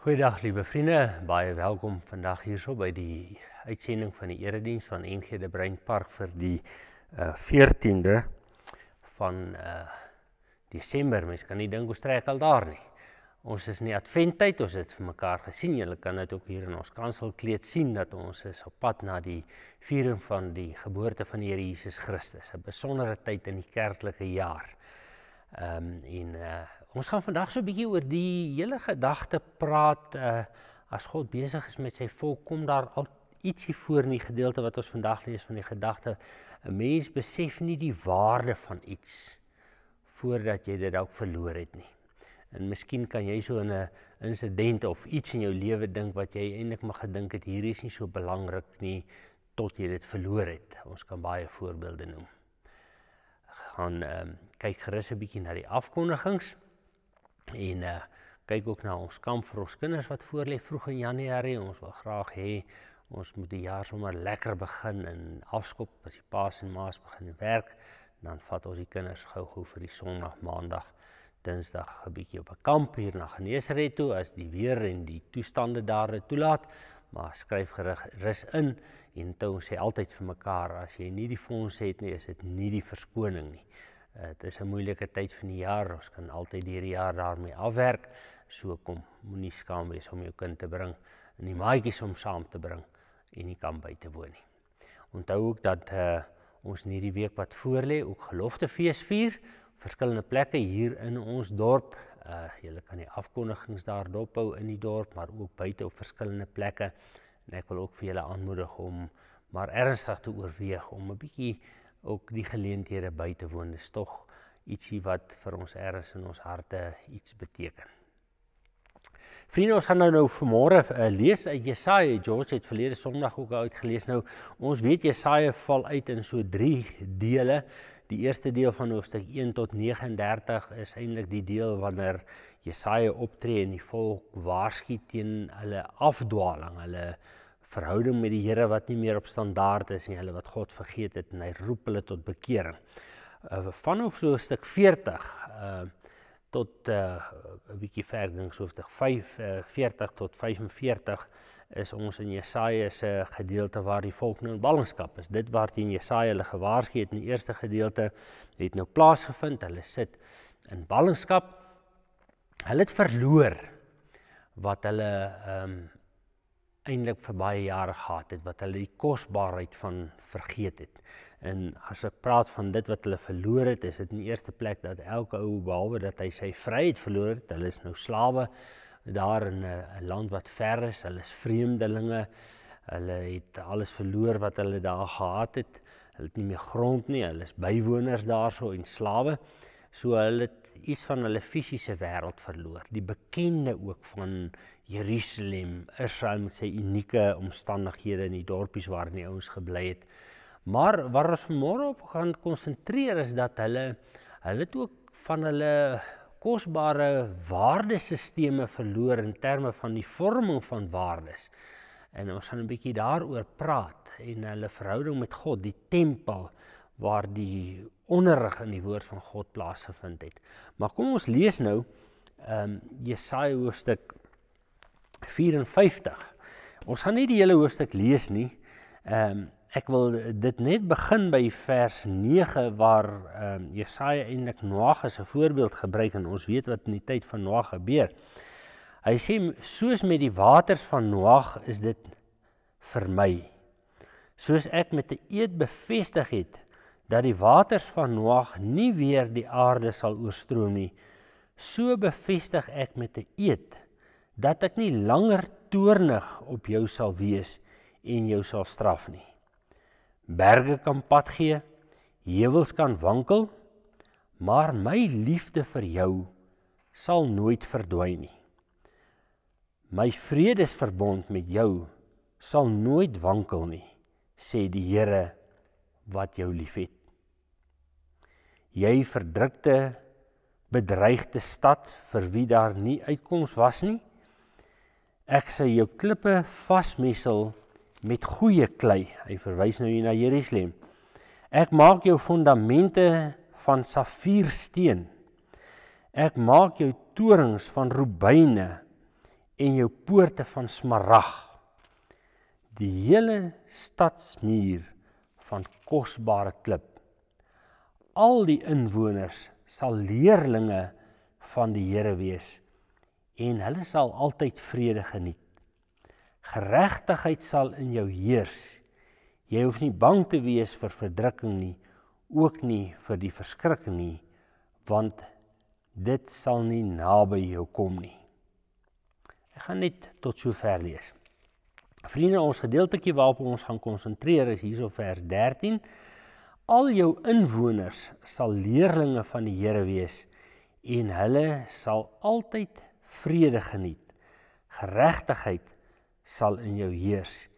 Goeiedag liewe vriende, baie welkom vandag hierso by die uitsending van die erediens van NG De Bruin Park vir die 14de van Desember. Mens kan nie dink ons trek al daar nie. Ons is in die adventtyd, ons het vir mekaar gesien. Julle kan dit ook hier in ons kanselkleed sien dat ons is op pad na die viering van die geboorte van die Here Jesus Christus. 'n Besondere tyd in die kerklike jaar. Ons gaan vandag so 'n bietjie oor die hele gedagte praat, as God besig is met sy volk, kom daar al ietsie voor in die gedeelte wat ons vandag lees van die gedagte. 'n Mens besef nie die waarde van iets voordat jy dit ook verloor het nie. En miskien kan jy so in 'n insident of iets in jou lewe dink wat jy eintlik maar gedink het, hier is nie so belangrik nie, tot jy dit verloor het. Ons kan baie voorbeelde noem. Gaan kyk gerus 'n bietjie na die afkondigings en kyk ook na ons kamp vir ons kinders wat voorlê vroeg in Januarie. Ons wil graag hê ons moet die jaar sommer lekker begin en afskop as die paas en maas begin werk. Dan vat ons die kinders gou vir die Sondag, Maandag, Dinsdag 'n bietjie op 'n kamp hier na Genesaret toe as die weer en die toestande daar dit toelaat. Maar skryf gerus in en ons sê altyd vir mekaar, as jy nie die fonds het nie, is dit nie die verskoning nie. Het is 'n moeilike tyd van die jaar, ons kan altyd die jaar daarmee afwerk, so kom, moenie skaam wees om jou kind te bring, en die maatjies om saam te bring, en nie kan by te woon nie. Onthou ook dat ons in hierdie week wat voorlê, ook geloftefees vier, verskillende plekke hier in ons dorp, julle kan die afkondigings daar dophou in die dorp, maar ook buite op verskillende plekke, en ek wil ook vir julle aanmoedig om maar ernstig te oorweeg, om 'n bietjie ook die geleenthede by te woon. Dis tog ietsie wat vir ons ergens in ons harte iets beteken. Vriende, ons gaan nou vanmôre lees uit Jesaja. George het verlede Sondag ook uitgelees. Nou, ons weet Jesaja val uit in so 3 dele. Die eerste deel van hoofstuk 1 tot 39 is eintlik die deel wanneer Jesaja optree en die volk waarsku teen hulle afdwaling, hulle verhouding met die Here wat nie meer op standaard is nie, hulle wat God vergeet het, en hy roep hulle tot bekering. Vanaf so 'n stuk 40 tot 'n bietjie verder, so hoofstuk 40 tot 45 is ons in Jesaja se gedeelte waar die volk nou in ballingskap is. Dit waarteen Jesaja hulle gewaarsku het in die eerste gedeelte het nou plaasgevind. Hulle sit in ballingskap. Hulle het verloor wat hulle eintlik vir baie jare gehad het, wat hulle die kosbaarheid van vergeet het. En as ek praat van dit wat hulle verloor het, is dit in die eerste plek dat elke ou, behalwe dat hy sy vryheid verloor het, hulle is nou slawe daar in 'n land wat ver is, hulle is vreemdelinge, hulle het alles verloor wat hulle daar gehad het, hulle het nie meer grond nie, hulle is bywoners daarso en slawe, so hulle het iets van hulle fisiese wêreld verloor. Die bekende ook van Jerusalem, Israel met sy unieke omstandighede in die dorpies waar die ouens gebly het. Maar waar ons vanmôre op gaan konsentreer is dat hulle het ook van hulle kosbare waardesisteme verloor in terme van die vorming van waardes. En ons gaan 'n bietjie daaroor praat en hulle verhouding met God, die tempel waar die onderrig in die woord van God plaasgevind het. Maar kom ons lees nou Jesaja hoofstuk 54. Ons gaan nie die hele hoofstuk lees nie. Ek wil dit net begin by vers 9 waar Jesaja eintlik Noag as 'n voorbeeld gebruik, en ons weet wat in die tyd van Noag gebeur. Hy sê, soos met die waters van Noag is dit vir my. Soos ek met 'n eed bevestig het dat die waters van Noag nie weer die aarde sal oorstroom nie, so bevestig ek met 'n eed dat ek nie langer toornig op jou sal wees en jou sal straf nie. Berge kan pad gee, heuwels kan wankel, maar my liefde vir jou sal nooit verdwyn nie. My vredesverbond met jou sal nooit wankel nie, sê die Here wat jou liefhet. Jy verdrukte, bedreigde stad vir wie daar nie uitkoms was nie, ek sal jou klippe vasmessel met goeie klei. Hy verwys nou hier na Jerusalem. Ek maak jou fondamente van safiersteen. Ek maak jou torings van robyne en jou poorte van smarag, die hele stadsmuur van kosbare klip. Al die inwoners sal leerlinge van die Here wees, en hulle sal altyd vrede geniet. Geregtigheid sal in jou heers. Jy hoef nie bang te wees vir verdrukking nie, ook nie vir die verskrikking nie, want dit sal nie naby jou kom nie. Ek gaan net tot sover lees. Vriende, ons gedeeltjie waarop ons gaan konsentreer is hierso vers 13. Al jou inwoners sal leerlinge van die Here wees, en hulle sal altyd vrede geniet. Geregtigheid sal in jou heers.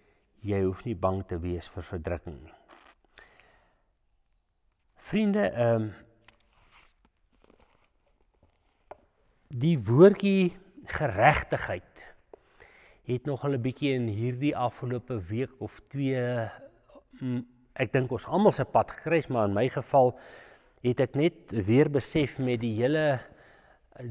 Jy hoef nie bang te wees vir verdrukking nie. Vriende, die woordjie geregtigheid het nogal 'n bietjie in hierdie afgelope week of 2, ek dink ons almal se pad gekruis, maar in my geval het ek net weer besef met die hele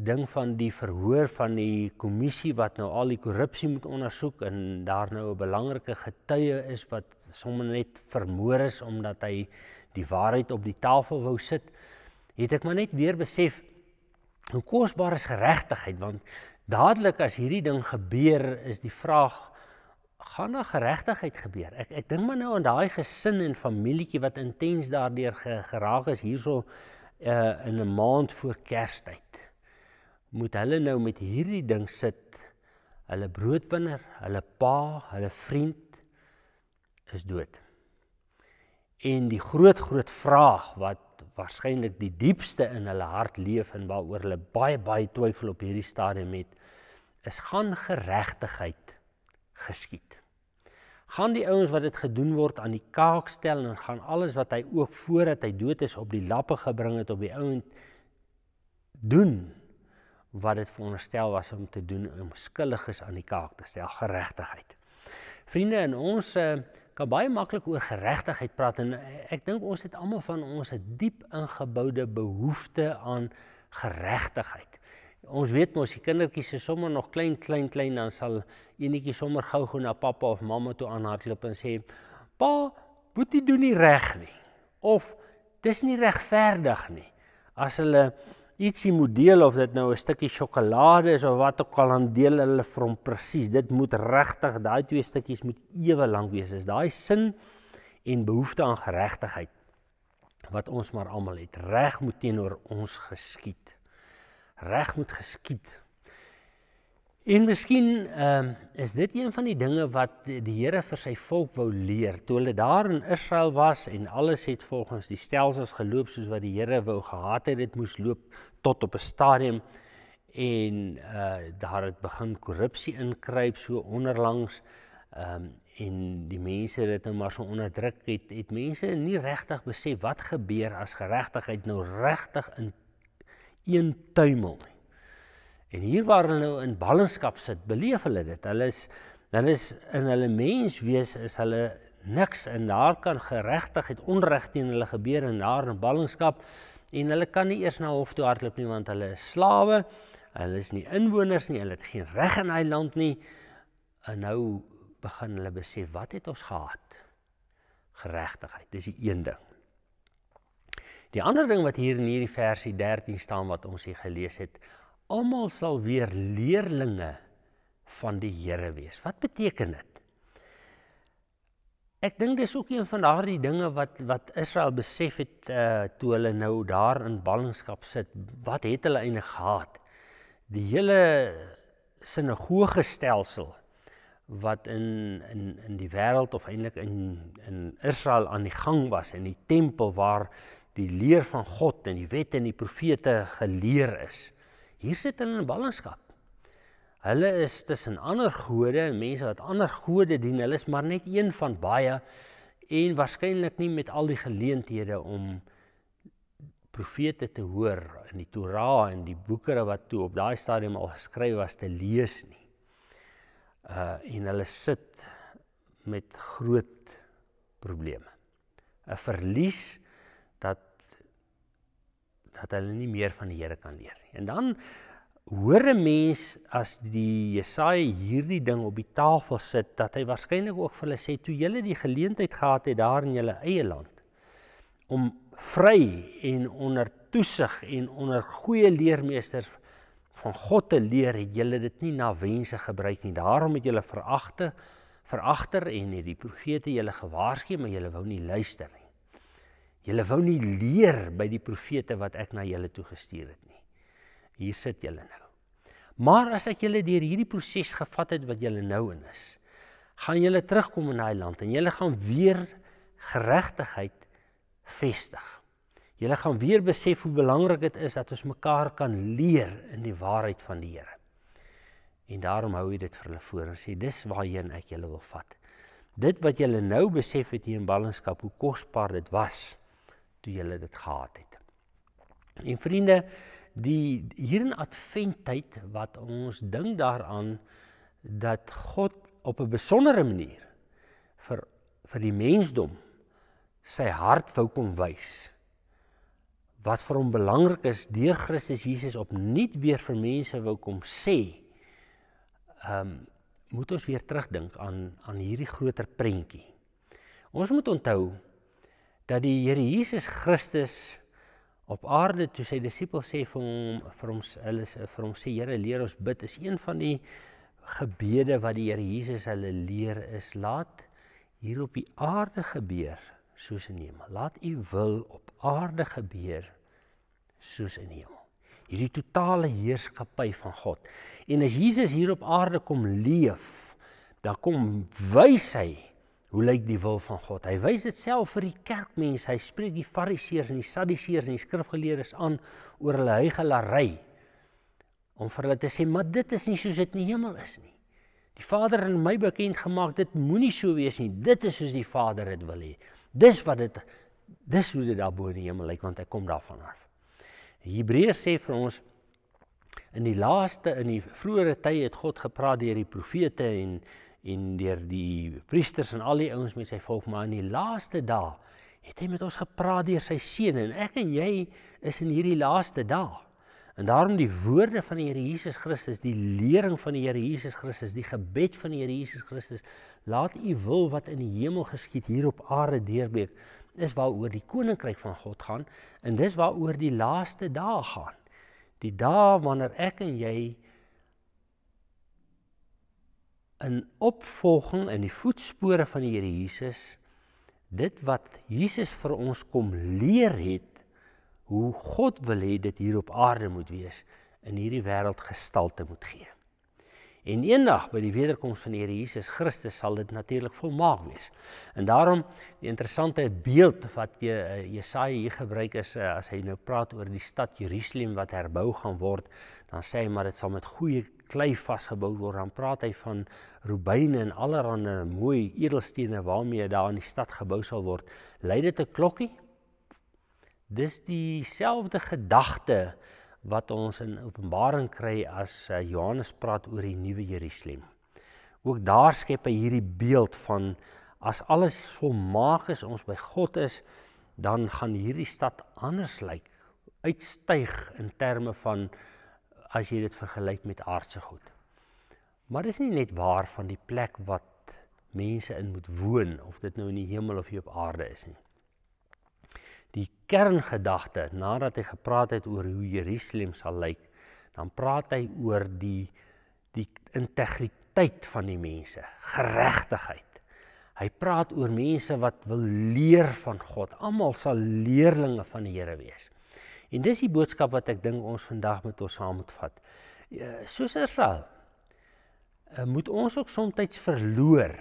ding van die verhoor van die kommissie wat nou al die korrupsie moet ondersoek en daar nou 'n belangrike getuie is wat sommer net vermoor is omdat hy die waarheid op die tafel wou sit, het ek maar net weer besef hoe kosbaar is geregtigheid, want dadelik as hierdie ding gebeur is die vraag, gaan daar geregtigheid gebeur? Ek dink maar nou aan daai gesin en familietjie wat intens daardeur geraak is hierso in 'n maand voor Kerstyd. Moet hulle nou met hierdie ding sit, hulle broodwinner, hulle pa, hulle vriend is dood. En die groot vraag wat waarskynlik die diepste in hulle hart leef en waaroor hulle baie twyfel op hierdie stadium het, is gaan geregtigheid geskied? Gaan die ouens wat dit gedoen word aan die kaak stel en gaan alles wat hy ook voordat hy dood is op die lappe gebring het op die ouens doen wat dit veronderstel was om te doen, om skuldiges aan die kaak te stel, geregtigheid. Vriende, en ons kan baie maklik oor geregtigheid praat en ek dink ons het almal van ons 'n diep ingeboude behoefte aan geregtigheid. Ons weet mos, die kindertjies is sommer nog klein, dan sal enetjie sommer gou na pappa of mamma toe aanhardloop en sê, pa, Boetie doen nie reg nie, of dis nie regverdig nie. As hulle ietsie moet deel, of dit nou 'n stukkie sjokolade is of wat ook al, dan deel hulle vir hom presies. Dit moet regtig, daai 2 stukkies moet ewe lank wees. Dis daai sin en behoefte aan geregtigheid wat ons maar almal het. Reg moet teenoor ons geskied. Reg moet geskied. En miskien is dit een van die dinge wat die Here vir sy volk wou leer. Toe hulle daar in Israel was en alles het volgens die stelsels geloop soos wat die Here wou gehad het, dit moes loop tot op 'n stadium en daar het begin korrupsie inkruip so onderlangs en die mense dit nou maar so onderdruk het mense nie regtig besef wat gebeur as geregtigheid nou regtig in een tuimel nie. En hier waar hulle nou in ballingskap sit, beleef hulle dit. Hulle is in hulle menswees is hulle niks en daar kan geregtigheid onreg teen hulle gebeur en daar in ballingskap en hulle kan nie eers na hof toe hardloop nie want hulle is slawe, hulle is nie inwoners nie, hulle het geen reg in hy land nie. En nou begin hulle besef, wat het ons gehad? Geregtigheid, dis die een ding. Die ander ding wat hier in hierdie versie 13 staan wat ons hier gelees het, almal sal weer leerlinge van die Here wees. Wat beteken dit? Ek dink dis ook een van daardie dinge wat Israel besef het toe hulle nou daar in ballingskap sit. Wat het hulle eintlik gehad? Die hele sinagogestelsel wat in die wêreld of eintlik in Israel aan die gang was, in die tempel waar die leer van God en die wet en die profete geleer is. Hier sit hulle in ballingskap. Hulle is tussen ander gode, mense wat ander gode dien, hulle is maar net een van baie en waarskynlik nie met al die geleenthede om profete te hoor in die Torah en die boekere wat toe op daai stadium al geskryf was te lees nie. En hulle sit met groot probleme. 'n Verlies dat hulle nie meer van die Here kan leer nie. En dan hoor 'n mens as die Jesaja hierdie ding op die tafel sit, dat hy waarskynlik ook vir hulle sê, toe julle die geleentheid gehad het daar in julle eie land, om vry en onder toesig en onder goeie leermeesters van God te leer, het julle dit nie na wense gebruik nie. Daarom het julle veragter en het die profete julle gewaarsku, maar julle wou nie luister nie. Julle wou nie leer by die profete wat ek na julle toe gestuur het nie. Hier sit julle nou. Maar as ek julle deur hierdie proses gevat het wat julle nou in is, gaan julle terugkom in daai land en julle gaan weer geregtigheid vestig. Julle gaan weer besef hoe belangrik dit is dat ons mekaar kan leer in die waarheid van die Here. En daarom hou hy dit vir hulle voor en sê, dis waarheen ek julle wil vat. Dit wat julle nou besef het hier in ballingskap, hoe kosbaar dit was, toe julle dit gehad het. En vriende, hier in adventtyd, wat ons dink daaraan, dat God op 'n besondere manier vir die mensdom sy hart wou kom wys, wat vir hom belangrik is, deur Christus Jesus opnuut weer vir mense wou kom sê, moet ons weer terugdink aan hierdie groter prentjie. Ons moet onthou, dat die Here Jesus Christus op aarde, toe sy disippels sê vir hom sê, Here, leer ons bid, is een van die gebede wat die Here Jesus hulle leer is, laat hier op die aarde gebeur, soos in die hemel. Laat u wil op aarde gebeur, soos in die hemel. Hierdie totale heerskappy van God. En as Jesus hier op aarde kom leef, dan kom wys hy, hoe lyk die wil van God. Hy wys dit self vir die kerkmense, hy spreek die fariseërs en die sadduseërs en die skrifgeleerdes aan oor hulle huigelary, om vir hulle te sê, maar dit is nie soos dit in die hemel is nie. Die Vader het my bekend gemaak, dit moenie so wees nie, dit is soos die Vader het wil hê. Dis hoe dit daar bo in die hemel lyk, want hy kom daarvan af. Hebreërs sê vir ons, in die vroeëre tye het God gepraat deur die profete en deur die priesters en al die ouens met sy volk, maar in die laaste dae het hy met ons gepraat deur sy seun, en ek en jy is in hierdie laaste dae. En daarom die woorde van die Here Jesus Christus, die lering van die Here Jesus Christus, die gebed van die Here Jesus Christus, laat u wil wat in die hemel geskied hier op aarde deurbreek, is waaroor die koninkryk van God gaan, en dis waaroor die laaste dae gaan. Die dae wanneer ek en jy in opvolging in die voetspore van die Here Jesus, dit wat Jesus vir ons kom leer het, hoe God wil hê dit hier op aarde moet wees, in hierdie wêreld gestalte moet gee. En eendag by die wederkoms van die Here Jesus Christus sal dit natuurlik volmaak wees. En daarom die interessante beeld wat Jesaja hier gebruik is, as hy nou praat oor die stad Jerusalem wat herbou gaan word, dan sê hy maar dit sal met goeie klei vasgebou word. Dan praat hy van robyne en allerhande mooi edelstene waarmee daar in die stad gebou sal word. Lei dit 'n klokkie? Dis dieselfde gedagte wat ons in Openbaring kry as Johannes praat oor die nuwe Jerusalem. Ook daar skep hy hierdie beeld van, as alles volmaak is, ons by God is, dan gaan hierdie stad anders lyk, uitstyg in terme van, as jy dit vergelyk met aardse goed. Maar dit is nie net waar van die plek wat mense in moet woon, of dit nou in die hemel of hier op aarde is nie. Die kerngedagte, nadat hy gepraat het oor hoe Jerusalem sal lyk, dan praat hy oor die integriteit van die mense, geregtigheid. Hy praat oor mense wat wil leer van God, almal sal leerlinge van die Here wees. En dis die boodskap wat ek dink ons vandag met ons saam moet vat. Soos Israel, moet ons ook soms verloor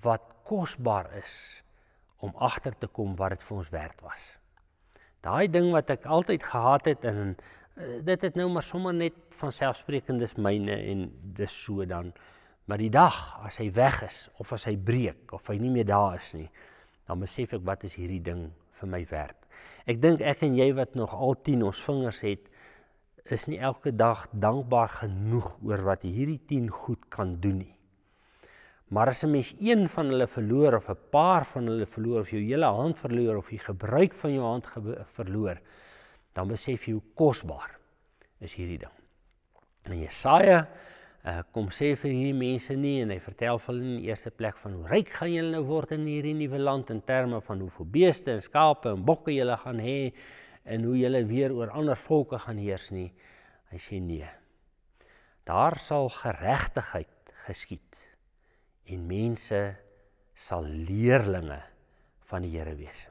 wat kosbaar is, om agter te kom wat dit vir ons werd was. Daai ding wat ek altyd gehad het, en dit het nou maar sommer net vanselfsprekend is myne, en dis so dan, maar die dag, as hy weg is, of as hy breek, of hy nie meer daar is nie, dan besef ek, wat is hierdie ding vir my werd. Ek dink ek en jy wat nog al 10 ons vingers het, is nie elke dag dankbaar genoeg oor wat hierdie 10 goed kan doen nie. Maar as 'n mens een van hulle verloor, of 'n paar van hulle verloor, of jou hele hand verloor, of die gebruik van jou hand verloor, dan besef jy hoe kosbaar is hierdie ding. En Jesaja kom sê vir hierdie mense nie, en hy vertel vir hulle in die eerste plek van hoe ryk gaan julle nou word in hierdie nuwe land, in terme van hoeveel beeste en skape en bokke julle gaan hê, en hoe julle weer oor ander volke gaan heers nie. Hy sê nee, daar sal geregtigheid geskied, en mense sal leerlinge van die Here wees.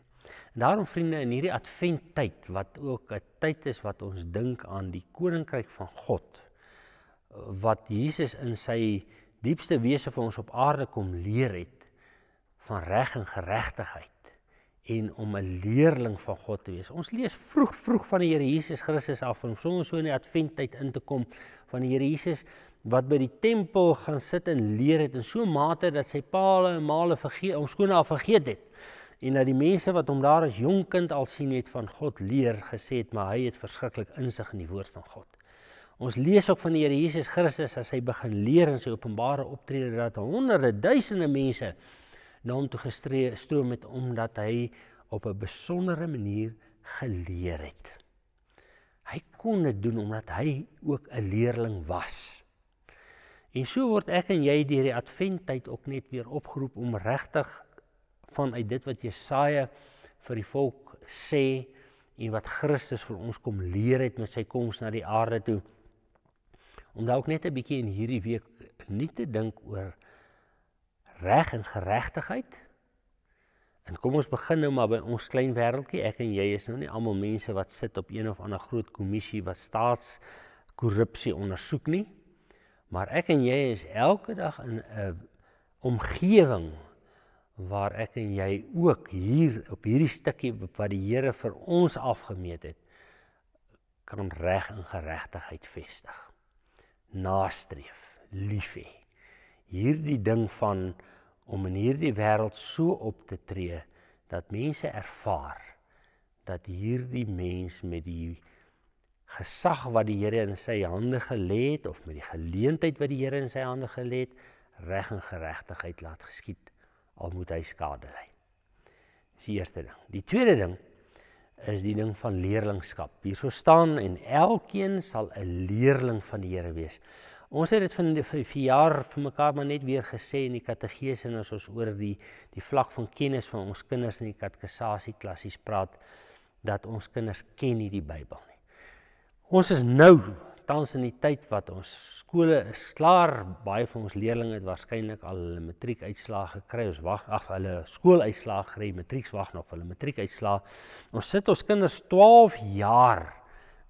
En daarom vriende, in hierdie adventtyd, wat ook 'n tyd is wat ons dink aan die koninkryk van God, wat Jesus in sy diepste wese vir ons op aarde kom leer het, van reg en geregtigheid, en om 'n leerling van God te wees. Ons lees vroeg van die Here Jesus Christus af, om soms so in die adventtyd in te kom, van die Here Jesus, wat by die tempel gaan sit en leer het, in so mate dat sy paal en male ons skone al vergeet het, en dat die mense wat hom daar as jong kind al sien het van God leer, gesê het, maar hy het verskriklik insig in die woord van God. Ons lees ook van die Here Jesus Christus, as hy begin leer in sy openbare optrede, dat honderde, duisende mense na hom toe gestroom het, omdat hy op 'n besondere manier geleer het. Hy kon dit doen, omdat hy ook 'n leerling was. En so word ek en jy deur die adventtyd ook net weer opgeroep om regtig vanuit dit wat Jesaja vir die volk sê, en wat Christus vir ons kom leer het met sy koms na die aarde toe, om daar ook net 'n bietjie in hierdie week nie te dink oor reg en geregtigheid. En kom ons begin nou maar by ons klein wêreldjie. Ek en jy is nou nie almal mense wat sit op een of ander groot kommissie wat staatskorrupsie ondersoek nie, maar ek en jy is elke dag in 'n omgewing waar ek en jy ook hier op hierdie stukkie wat die Here vir ons afgemeet het, kan reg en geregtigheid vestig. Nastreef, lief hê. Hierdie ding van om in hierdie wêreld so op te tree, dat mense ervaar, dat hierdie mens met die gesag wat die Here in sy hande gelê het, of met die geleentheid wat die Here in sy hande gelê het, reg en geregtigheid laat geskied, al moet hy skade ly. Dis die eerste ding. Die tweede ding is die ding van leerlingskap. Hierso staan, en elkeen sal 'n leerling van die Here wees. Ons het dit van die jaar vir mekaar maar net weer gesê in die katedese, en as ons oor die vlak van kennis van ons kinders in die katekisasieklassies praat, dat ons kinders ken nie die Bybel nie. Ons is nou, tans in die tyd wat ons skole is klaar, baie van ons leerlinge het waarskynlik al hulle matriekuitslae gekry, hulle skooluitslae gekry, matrieks wag nog vir hulle matriekuitslae. Ons sit ons kinders 12 jaar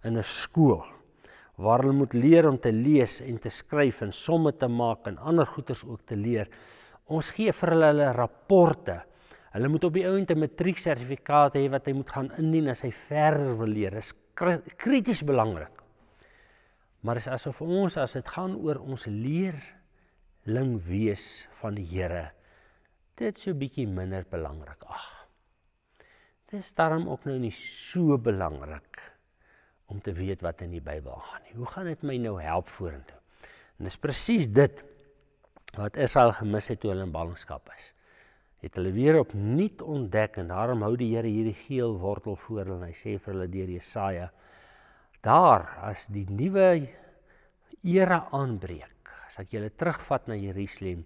in 'n skool, waar hulle moet leer om te lees en te skryf en somme te maak en ander goeders ook te leer. Ons gee vir hulle rapporte. Hulle moet op die ouend 'n matrieksertifikaat hê wat hy moet gaan indien as hy verder wil leer. Dit is krities belangrik. Maar dit is asof ons, as dit gaan oor ons leerling wees van die Here, dit so bietjie minder belangrik. Dit is daarom ook nou nie so belangrik om te weet wat in die Bybel gaan nie. Hoe gaan dit my nou help vorentoe? En dis presies dit wat Israel gemis het toe hulle in ballingskap is. Het hulle weer opnuut ontdek, en daarom hou die Here hierdie geel wortel voor hulle, en hy sê vir hulle deur Jesaja, daar, as die nuwe era aanbreek, as ek julle terugvat na Jerusalem,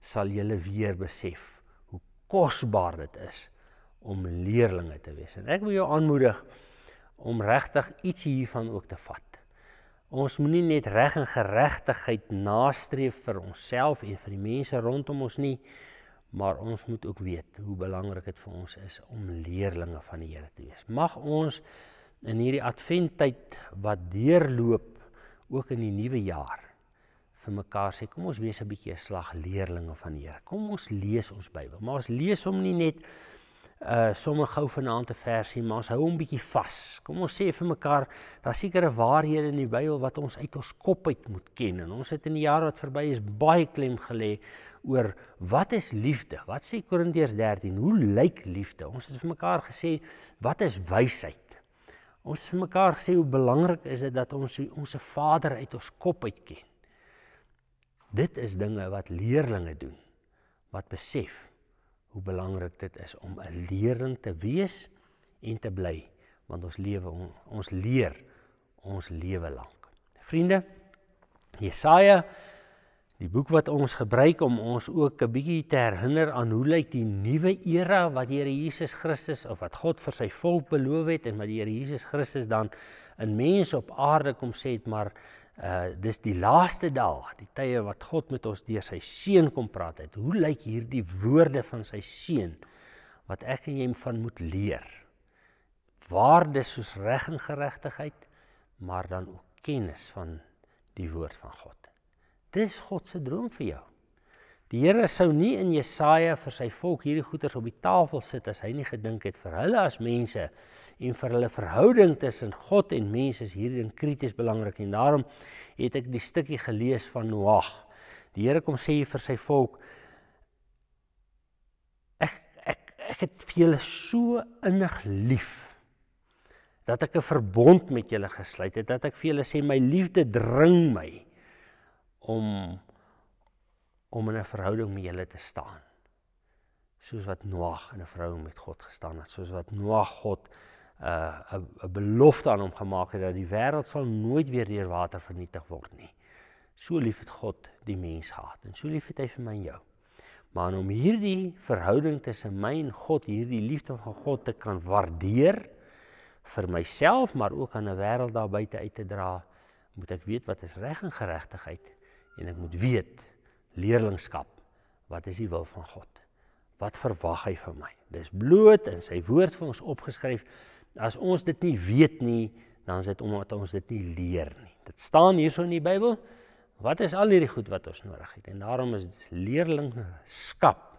sal julle weer besef hoe kosbaar dit is om leerlinge te wees. En ek wil jou aanmoedig om regtig iets hiervan ook te vat. Ons moet nie net reg en geregtigheid nastreef vir onsself en vir die mense rondom ons nie, maar ons moet ook weet hoe belangrik dit vir ons is om leerlinge van die Here te wees. Mag ons in hierdie adventtyd wat deurloop, ook in die nuwe jaar, vir mekaar sê, kom ons wees 'n bietjie 'n slag leerlinge van die Here. Kom ons lees ons Bybel, maar ons lees hom nie net sommer gou vanaand 'n versie, maar ons hou hom bietjie vas. Kom ons sê vir mekaar, daar sekere waarhede in die Bybel wat ons uit ons kop uit moet ken. En ons het in die jaar wat verby is baie klem gelê oor wat is liefde? Wat sê Korintiërs 13? Hoe lyk liefde? Ons het vir mekaar gesê, wat is wysheid? Ons het vir mekaar gesê hoe belangrik is dit dat ons ons Vader uit ons kop uit ken. Dit is dinge wat leerlinge doen, wat besef hoe belangrik dit is om 'n leerling te wees en te bly, want ons leer ons lewe lank. Vriende, Jesaja, die boek wat ons gebruik om ons ook 'n bietjie te herinner aan hoe lyk die nuwe era wat die Here Jesus Christus, of wat God vir sy volk beloof het, en wat die Here Jesus Christus dan in mens op aarde kom sê het, maar dis die laaste dae, die tye wat God met ons deur sy seun kom praat het. Hoe lyk hierdie woorde van sy seun, wat ek en jy van moet leer? Waardes soos reg en geregtigheid, maar dan ook kennis van die woord van God. Dis God se droom vir jou. Die Here sou nie in Jesaja vir sy volk hierdie goeders op die tafel sit as hy nie gedink het vir hulle as mense en vir hulle verhouding tussen God en mense is hierdie ding krities belangrik. En daarom het ek die stukkie gelees van Noag. Die Here kom sê vir sy volk, ek het vir julle so innig lief, dat ek 'n verbond met julle gesluit het, dat ek vir julle sê, my liefde dring my om in 'n verhouding met julle te staan. Soos wat Noag in 'n verhouding met God gestaan het, soos wat Noag God 'n belofte aan hom gemaak het, dat die wêreld sal nooit weer deur water vernietig word nie. So lief het God die mens gehad, en so lief het hy vir my en jou. Maar om hierdie verhouding tussen my en God, hierdie liefde van God te kan waardeer, vir myself, maar ook aan 'n wêreld daar buite uit te dra, moet ek weet wat is reg en geregtigheid, en ek moet weet, leerlingskap, wat is die wil van God? Wat verwag hy van my? Dis bloot in sy woord vir ons opgeskryf. As ons dit nie weet nie, dan is dit omdat ons dit nie leer nie. Dit staan hierso in die Bybel, wat is al hierdie goed wat ons nodig het? En daarom is leerlingskap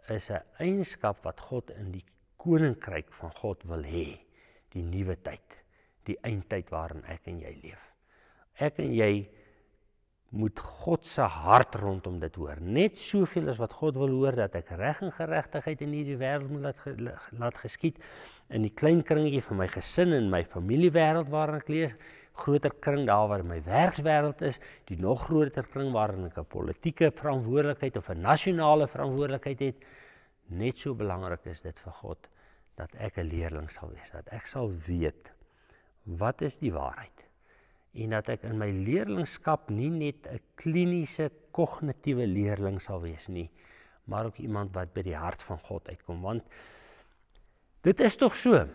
is 'n eienskap wat God in die koninkryk van God wil hê. Die nuwe tyd, die eindtyd waarin ek en jy leef. Ek en jy moet God se hart rondom dit hoor. Net soveel as wat God wil hoor, dat ek reg en geregtigheid in hierdie wêreld moet laat geskied, in die klein kringetjie van my gesin en my familiewêreld waarin ek leef, groter kring daar waar my werkswêreld is, die nog groter kring waarin ek 'n politieke verantwoordelikheid of 'n nasionale verantwoordelikheid het. Net so belangrik is dit vir God, dat ek 'n leerling sal wees, dat ek sal weet, wat is die waarheid? En dat ek in my leerlingskap nie net 'n kliniese, kognitiewe leerling sal wees nie, maar ook iemand wat by die hart van God uitkom. Want dit is tog so,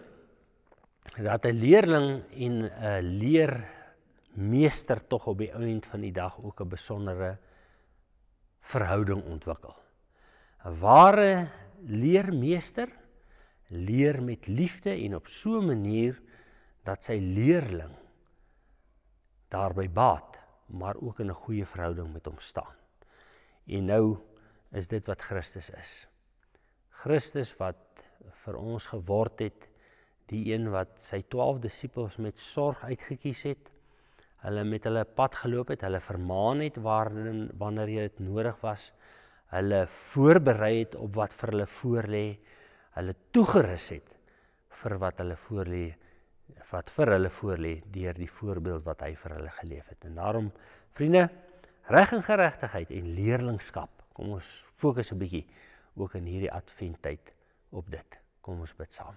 dat 'n leerling en 'n leermeester tog op die eind van die dag ook 'n besondere verhouding ontwikkel. 'n Ware leermeester leer met liefde en op so 'n manier dat sy leerling daarby baat, maar ook in 'n goeie verhouding met hom staan. En nou is dit wat Christus is. Christus wat vir ons geword het, die een wat sy 12 disippels met sorg uitgekies het, hulle met hulle pad geloop het, hulle vermaan het wanneer dit nodig was, hulle voorberei het op wat vir hulle voorlê, hulle toegerus het vir wat vir hulle voorlê deur die voorbeeld wat hy vir hulle geleef het. En daarom, vriende, reg en geregtigheid en leerlingskap. Kom ons fokus 'n bietjie ook in hierdie adventtyd op dit. Kom ons bid saam.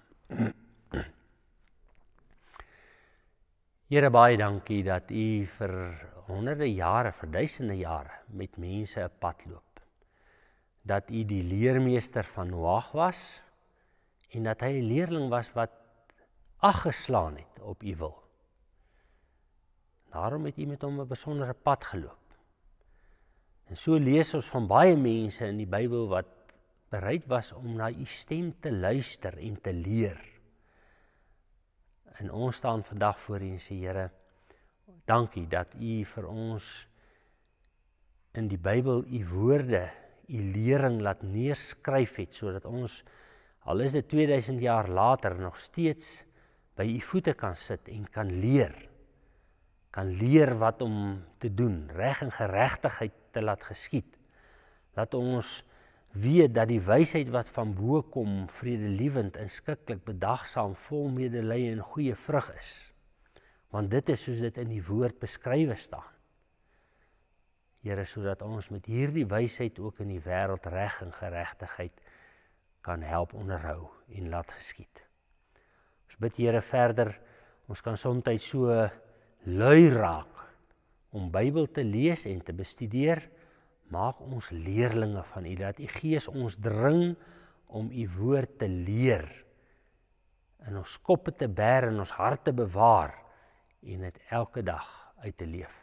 Here, baie dankie dat U vir honderde jare, vir duisende jare met mense 'n pad loop. Dat U die leermeester van Noag was en dat hy 'n leerling was wat ag geslaan het op U wil. Daarom het U met hom 'n besondere pad geloop. En so lees ons van baie mense in die Bybel wat bereid was om na U stem te luister en te leer. En ons staan vandag voor U en sê, Here, dankie dat U vir ons in die Bybel U woorde, U lering laat neerskryf het, sodat ons, al is dit 2000 jaar later, nog steeds by U voete kan sit en kan leer wat om te doen, reg en geregtigheid te laat geskied. Laat ons weet dat die wysheid wat van bo kom, vredelievend, inskikkelik, bedagsaam, vol medelee en goeie vrug is. Want dit is soos dit in die woord beskrywe staan. Here, sodat ons met hierdie wysheid ook in die wêreld reg en geregtigheid kan help onderhou en laat geskied. Ons bid, Here, verder, ons kan soms so lui raak om Bybel te lees en te bestudeer. Maak ons leerlinge van U, dat U Gees ons dring om U woord te leer, in ons koppe te bær, in ons harte bewaar, en dit elke dag uit te leef.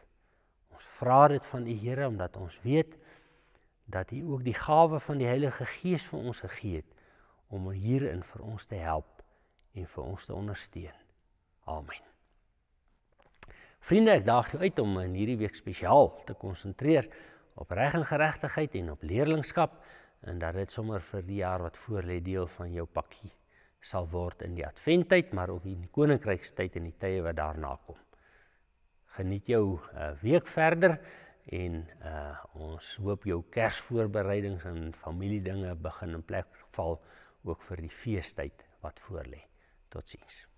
Ons vra dit van U Here, omdat ons weet, dat U ook die gawe van die Heilige Gees vir ons gegee het, om hierin vir ons te help, en vir ons te ondersteun. Amen. Vriende, ek daag jou uit om in hierdie week spesiaal te konsentreer op reg en geregtigheid en op leerlingskap, en dat dit sommer vir die jaar wat voorlê deel van jou pakkie sal word in die adventtyd, maar ook in die koninkrykstyd en die tye wat daarna kom. Geniet jou week verder, en ons hoop jou Kersvoorbereidings en familiedinge begin in plek val, ook vir die feestyd wat voorlê. Totsiens.